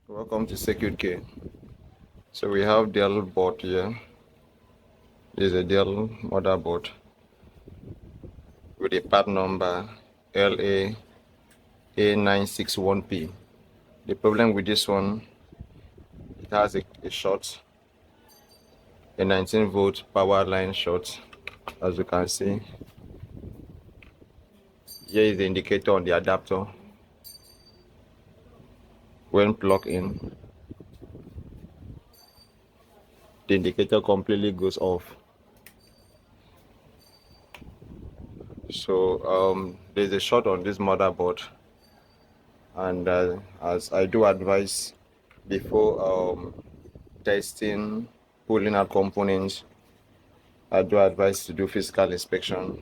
Welcome to Circuit K. So we have Dell board here. This is a Dell motherboard with a part number LA A961P. The problem with this one, it has a short, a 19-volt power line short. As you can see, here is the indicator on the adapter. When plugged in, the indicator completely goes off. So there's a short on this motherboard, and as I do advise before testing, pulling out components, I do advise to do physical inspection.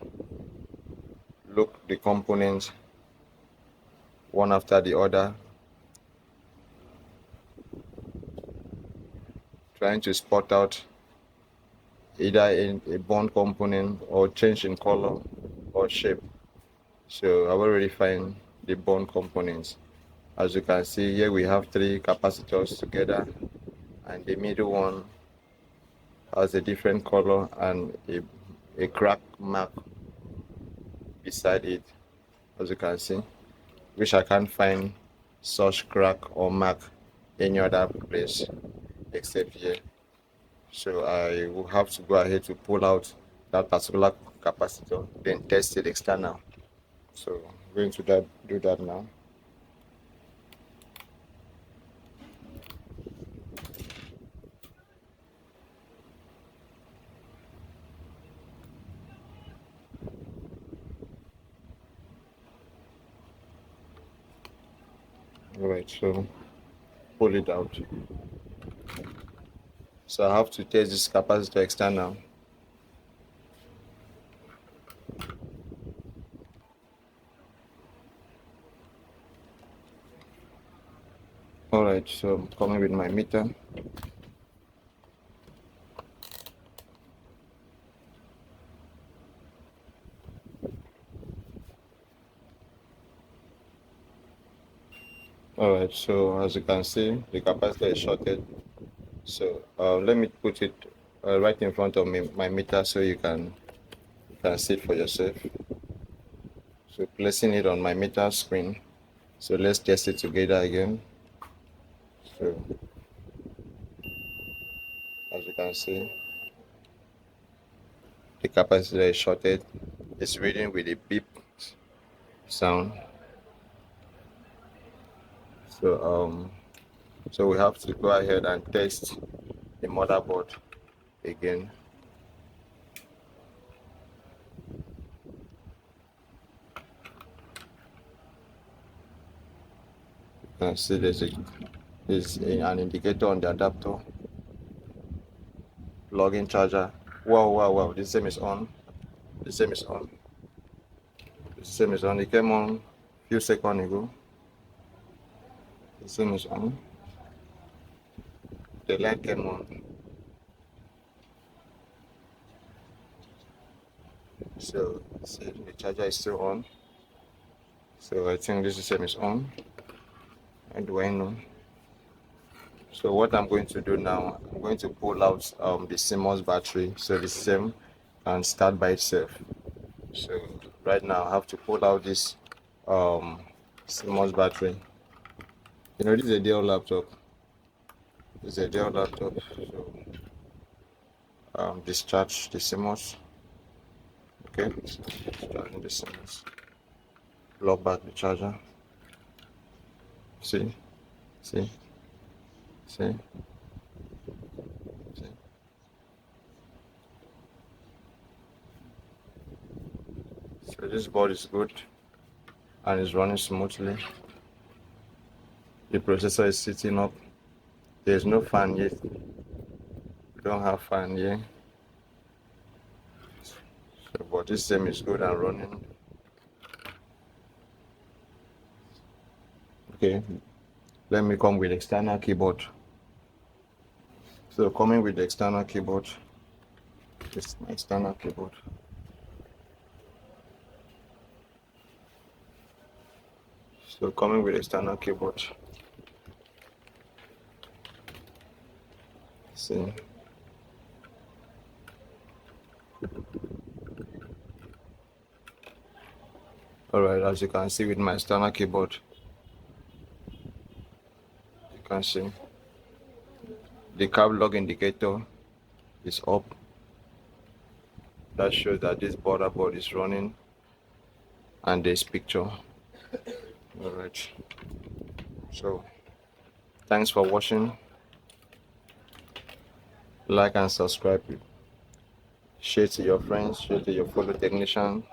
Look the components one after the other, trying to spot out either a burn component or change in color or shape. So I've already find the burn components. As you can see here, we have 3 capacitors together, and the middle one has a different color and a crack mark beside it, as you can see, which I can't find such crack or mark any other place except here. So I will have to go ahead to pull out that particular capacitor, then test it external. So I'm going to do that now. Alright, so pull it out. So I have to test this capacitor external. Alright, so I'm coming with my meter. Alright, so as you can see, the capacitor is shorted. So let me put it right in front of me, my meter, so you can see it for yourself. So placing it on my meter screen. So let's test it together again. So as you can see, the capacitor is shorted. It's reading with a beep sound. So we have to go ahead and test the motherboard again. You can see there's an indicator on the adapter. Plug-in charger. Wow, the same is on. The same is on. The same is on. It came on a few seconds ago. The same is on. The light came on. So see, the charger is still on. So I think this same is on. And do I know? So what I'm going to do now, I'm going to pull out the CMOS battery so the system can start by itself. So right now I have to pull out this CMOS battery. You know, this is a Dell laptop. This is a Dell laptop. So discharge the CMOS. Okay, discharging the CMOS. Plug back the charger. See. See. See. So this board is good and is running smoothly. The processor is sitting up. There's no fan yet. We don't have fan here. So, but this same is good and running. Okay, let me come with external keyboard. So coming with the external keyboard. This is my external keyboard. So coming with external keyboard. See. Alright, as you can see with my external keyboard, you can see the cab log indicator is up. That shows that this motherboard is running, and this picture. Alright, so thanks for watching. Like and subscribe, share to your friends, share to your fellow technician.